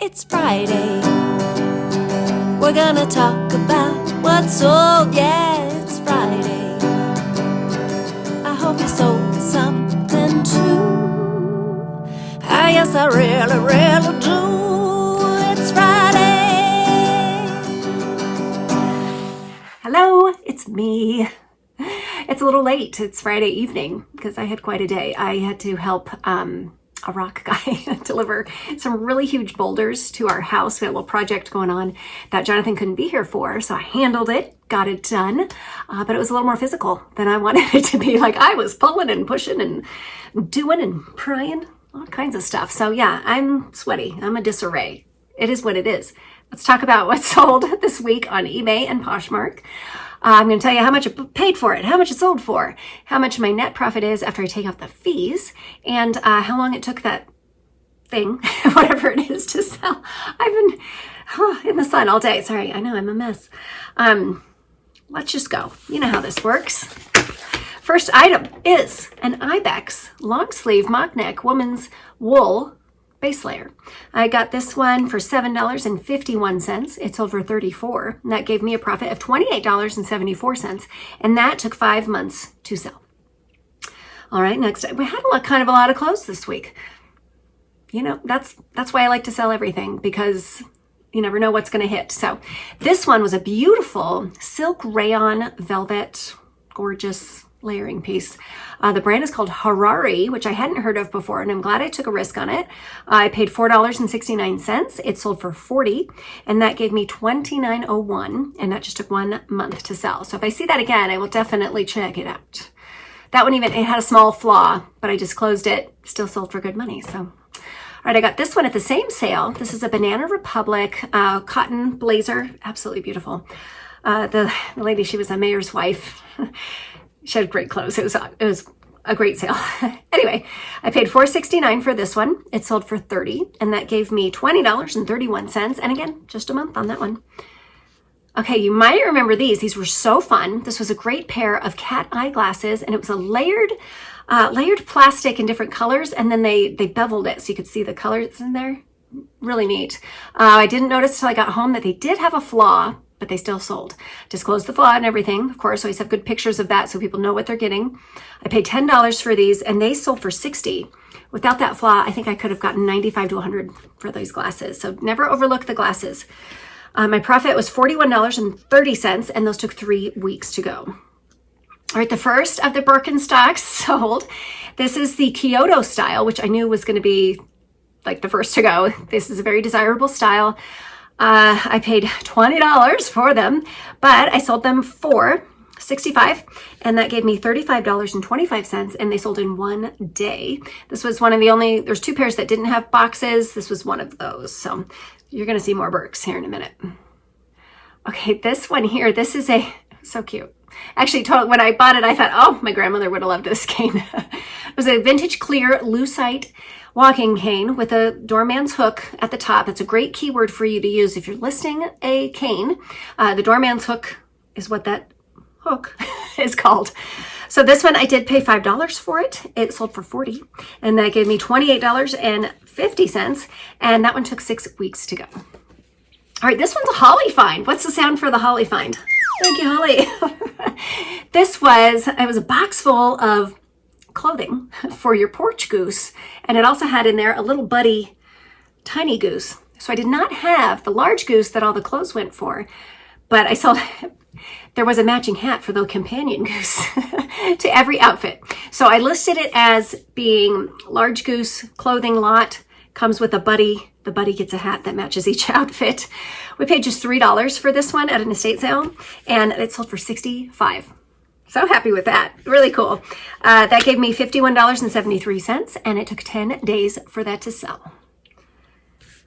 It's Friday. We're gonna talk about what's sold. Yeah, it's Friday. I hope you sold something too. Yes, I really, really do. It's Friday. Hello, it's me. It's a little late. It's Friday evening because I had quite a day. I had to help a rock guy deliver some really huge boulders to our house. We had a little project going on that Jonathan couldn't be here for, so I handled it, got it done, but it was a little more physical than I wanted it to be. Like, I was pulling and pushing and doing and prying, all kinds of stuff. So yeah, I'm sweaty. I'm a disarray. It is what it is. Let's talk about what's sold this week on eBay and Poshmark. I'm going to tell you how much I paid for it, how much it sold for, how much my net profit is after I take off the fees, and how long it took that thing, whatever it is, to sell. I've been in the sun all day. Sorry, I know I'm a mess. Let's just go. You know how this works. First item is an Ibex long sleeve mock neck woman's wool base layer. I got this one for $7.51. It sold for $34. And that gave me a profit of $28.74. And that took 5 months to sell. All right, next, we had a lot of clothes this week. You know, that's why I like to sell everything, because you never know what's going to hit. So this one was a beautiful silk rayon velvet, gorgeous layering piece. The brand is called Harari, which I hadn't heard of before, and I'm glad I took a risk on it. I paid $4.69. It sold for $40, and that gave me $29.01, and that just took 1 month to sell. So if I see that again, I will definitely check it out. That one it had a small flaw, but I just closed it. Still sold for good money. So, all right, I got this one at the same sale. This is a Banana Republic cotton blazer, absolutely beautiful. The lady, she was a mayor's wife. She had great clothes. It was a great sale. Anyway, I paid $4.69 for this one. It sold for $30, and that gave me $20.31. And again, just a month on that one. Okay, you might remember these. These were so fun. This was a great pair of cat eye glasses, and it was a layered plastic in different colors, and then they beveled it so you could see the colors in there. Really neat. I didn't notice till I got home that they did have a flaw, but they still sold. Disclosed the flaw and everything. Of course, always have good pictures of that so people know what they're getting. I paid $10 for these, and they sold for $60. Without that flaw, I think I could have gotten $95 to $100 for those glasses. So never overlook the glasses. My profit was $41.30, and those took 3 weeks to go. All right, the first of the Birkenstocks sold. This is the Kyoto style, which I knew was going to be like the first to go. This is a very desirable style. I paid $20 for them, but I sold them for $65, and that gave me $35.25, and they sold in 1 day. This was one of the only, there's 2 pairs that didn't have boxes. This was one of those. So you're going to see more Birks here in a minute. Okay, this one here, this is so cute. Actually, when I bought it, I thought, oh, my grandmother would have loved this cane. It was a vintage clear lucite walking cane with a doorman's hook at the top. It's a great keyword for you to use if you're listing a cane. The doorman's hook is what that hook is called. So this one, I did pay $5 for it. It sold for $40, and that gave me $28.50, and that one took 6 weeks to go. All right, this one's a Holly find. What's the sound for the Holly find? Thank you, Holly. It was a box full of clothing for your porch goose, and it also had in there a little buddy tiny goose. So I did not have the large goose that all the clothes went for, but I saw there was a matching hat for the companion goose to every outfit. So I listed it as being large goose clothing lot, comes with a buddy. The buddy gets a hat that matches each outfit. We paid just $3 for this one at an estate sale, and it sold for $65. So happy with that. Really cool. That gave me $51.73, and it took 10 days for that to sell.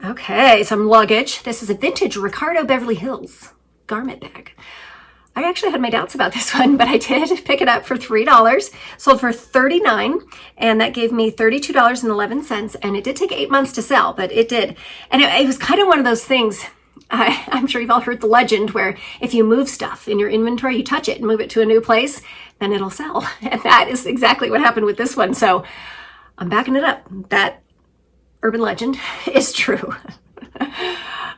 Okay, some luggage. This is a vintage Ricardo Beverly Hills garment bag. I actually had my doubts about this one, but I did pick it up for $3, sold for $39, and that gave me $32.11, and it did take 8 months to sell, but it did. And it was kind of one of those things, I'm sure you've all heard the legend where if you move stuff in your inventory, you touch it and move it to a new place, then it'll sell. And that is exactly what happened with this one. So I'm backing it up. That urban legend is true.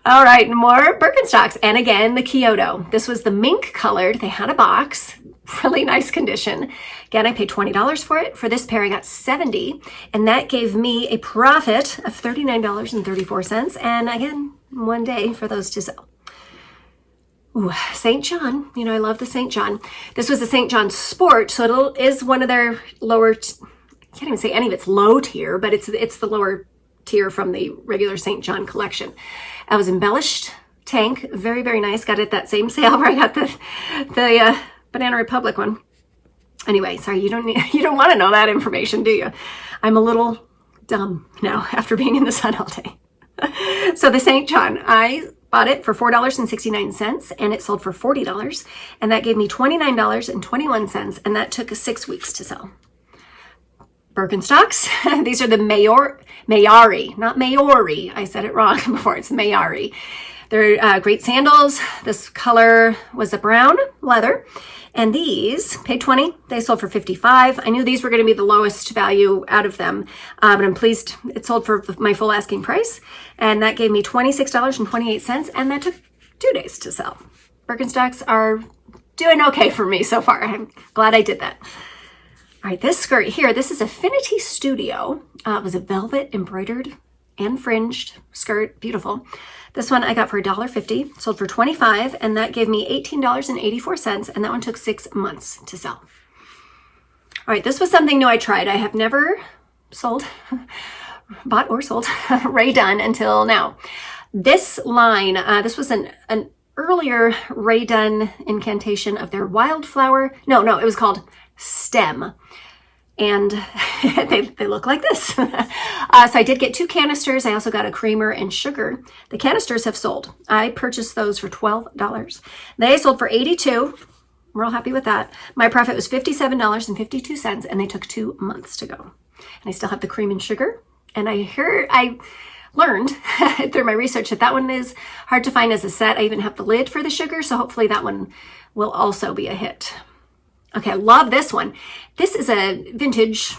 All right, more Birkenstocks. And again, the Kyoto. This was the mink colored. They had a box, really nice condition. Again, I paid $20 for it. For this pair, I got $70, and that gave me a profit of $39.34. And again, one day for those to sell. Ooh, St. John. You know, I love the St. John. This was a St. John Sport, so it is one of their lower, I can't even say any of it's low tier, but it's the lower tier from the regular St. John collection. I was embellished tank, very, very nice. Got it at that same sale where I got the Banana Republic one. Anyway, sorry, you don't want to know that information, do you? I'm a little dumb now after being in the sun all day. So the St. John, I bought it for $4.69 and it sold for $40, and that gave me $29.21, and that took 6 weeks to sell. Birkenstocks, these are the Mayari, not Mayori. I said it wrong before, it's Mayari. They're great sandals. This color was a brown leather, and these paid $20. They sold for $55. I knew these were going to be the lowest value out of them, but I'm pleased it sold for my full asking price, and that gave me $26.28, and that took 2 days to sell. Birkenstocks are doing okay for me so far. I'm glad I did that. All right, this skirt here, this is Affinity Studio. It was a velvet embroidered and fringed skirt, beautiful. This one I got for $1.50, sold for $25, and that gave me $18.84, and that one took 6 months to sell. All right, this was something new I tried. I have never bought or sold Rae Dunn until now. This line, this was an earlier Rae Dunn incantation of their Wildflower. No, it was called Stem. And they look like this. So I did get 2 canisters. I also got a creamer and sugar. The canisters have sold. I purchased those for $12. They sold for $82. We're all happy with that. My profit was $57.52, and they took 2 months to go. And I still have the cream and sugar. And I learned through my research that one is hard to find as a set. I even have the lid for the sugar, so hopefully that one will also be a hit. Okay, I love this one. This is a vintage,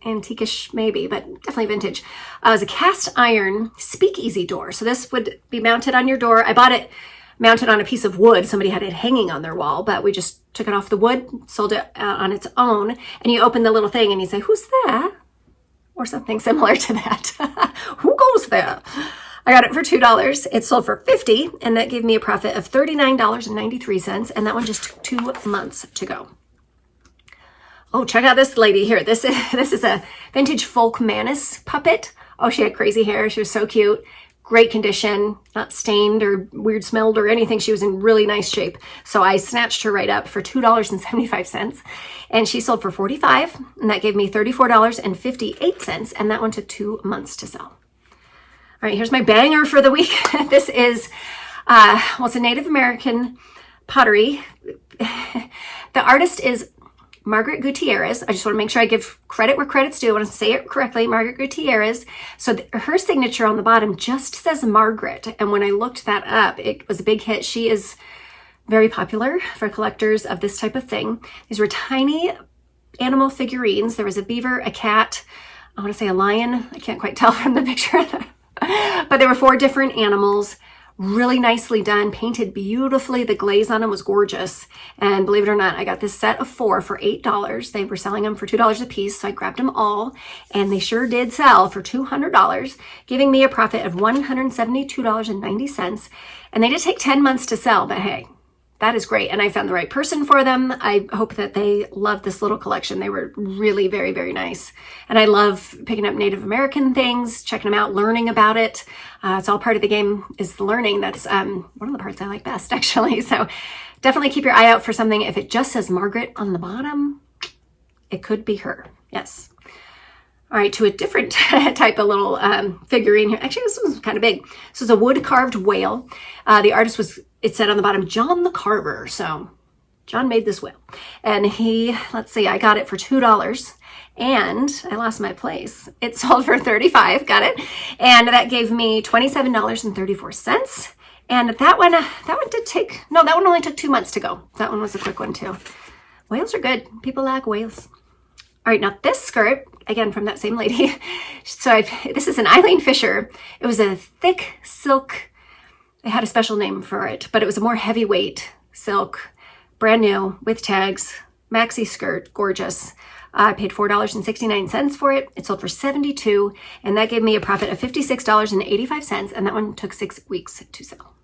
antique-ish maybe, but definitely vintage. It was a cast iron speakeasy door. So this would be mounted on your door. I bought it mounted on a piece of wood. Somebody had it hanging on their wall, but we just took it off the wood, sold it on its own, and you open the little thing and you say, "Who's there?" Or something similar to that. Who goes there? I got it for $2. It sold for $50, and that gave me a profit of $39.93, and that one just took 2 months to go. Oh, check out this lady here. This is a vintage folk Manus puppet. Oh, she had crazy hair. She was so cute. Great condition, not stained or weird smelled or anything. She was in really nice shape. So I snatched her right up for $2.75, and she sold for $45, and that gave me $34.58, and that one took 2 months to sell. All right, here's my banger for the week. This is, it's a Native American pottery. The artist is Margaret Gutierrez. I just want to make sure I give credit where credit's due. I want to say it correctly, Margaret Gutierrez. So her signature on the bottom just says Margaret. And when I looked that up, it was a big hit. She is very popular for collectors of this type of thing. These were tiny animal figurines. There was a beaver, a cat, I want to say a lion. I can't quite tell from the picture. But there were 4 different animals, really nicely done, painted beautifully. The glaze on them was gorgeous. And believe it or not, I got this set of 4 for $8. They were selling them for $2 a piece, so I grabbed them all, and they sure did sell for $200, giving me a profit of $172.90. And they did take 10 months to sell, but hey, that is great. And I found the right person for them. I hope that they love this little collection. They were really very, very nice. And I love picking up Native American things, checking them out, learning about it. It's all part of the game, is the learning. That's one of the parts I like best, actually. So definitely keep your eye out for something. If it just says Margaret on the bottom, it could be her. Yes. All right, to a different type of little figurine here. Actually, this one's kind of big. This is a wood carved whale. The artist was, it said on the bottom, John the Carver. So John made this whale. And let's see, I got it for $2. And I lost my place. It sold for $35, got it. And that gave me $27.34. And that one only took 2 months to go. That one was a quick one too. Whales are good. People like whales. All right, now this skirt, again, from that same lady. So this is an Eileen Fisher. It was a thick silk They had a special name for it, but it was a more heavyweight silk, brand new with tags, maxi skirt, gorgeous. I paid $4.69 for it. It sold for $72, and that gave me a profit of $56.85, and that one took 6 weeks to sell.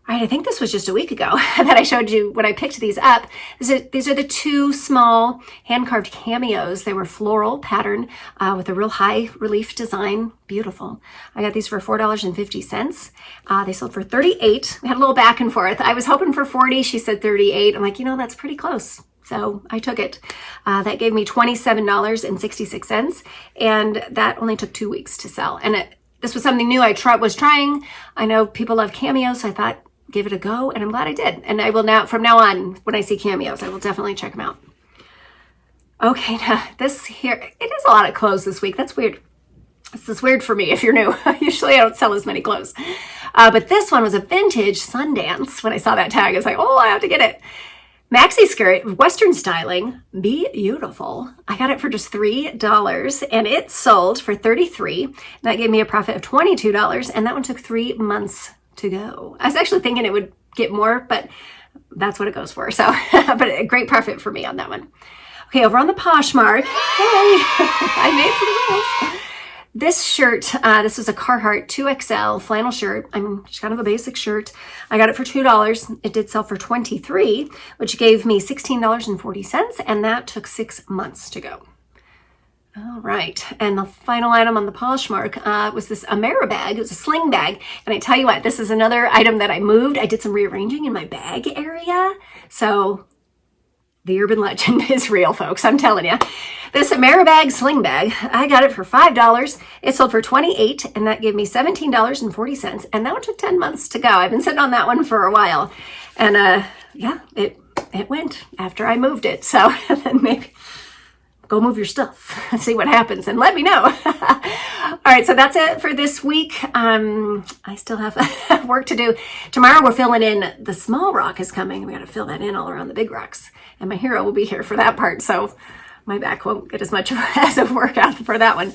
All right, I think this was just a week ago that I showed you when I picked these up. These are the 2 small hand-carved cameos. They were floral pattern with a real high relief design. Beautiful. I got these for $4.50. They sold for $38. We had a little back and forth. I was hoping for $40. She said $38. I'm like, that's pretty close. So I took it. That gave me $27.66, and that only took 2 weeks to sell. And this was something new I was trying. I know people love cameos, so I thought, give it a go, and I'm glad I did. And I will now, from now on, when I see cameos, I will definitely check them out. Okay, now this here, it is a lot of clothes this week. That's weird. This is weird for me if you're new. Usually I don't sell as many clothes. But this one was a vintage Sundance. When I saw that tag, I was like, oh, I have to get it. Maxi skirt, Western styling, beautiful. I got it for just $3, and it sold for $33. That gave me a profit of $22, and that one took 3 months to go. I was actually thinking it would get more, but that's what it goes for. So, but a great profit for me on that one. Okay, over on the Poshmark, hey, I made some deals. This shirt, this was a Carhartt 2XL flannel shirt. Just kind of a basic shirt. I got it for $2. It did sell for $23, which gave me $16.40, and that took 6 months to go. All right, and the final item on the Poshmark was this Amera bag. It was a sling bag, and I tell you what, this is another item that I moved. I did some rearranging in my bag area, so the urban legend is real, folks. I'm telling you. This Amera bag sling bag, I got it for $5. It sold for $28, and that gave me $17.40, and that one took 10 months to go. I've been sitting on that one for a while, and yeah, it went after I moved it, so then maybe go move your stuff, see what happens, and let me know. All right, so that's it for this week. I still have work to do. Tomorrow we're filling in, the small rock is coming. We got to fill that in all around the big rocks. And my hero will be here for that part, so my back won't get as much as a workout for that one.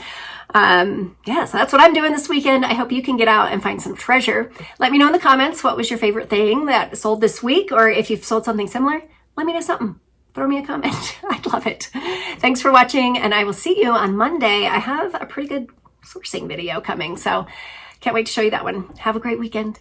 Yeah, so that's what I'm doing this weekend. I hope you can get out and find some treasure. Let me know in the comments what was your favorite thing that sold this week, or if you've sold something similar, let me know something. Throw me a comment. I'd love it. Thanks for watching, and I will see you on Monday. I have a pretty good sourcing video coming, so can't wait to show you that one. Have a great weekend.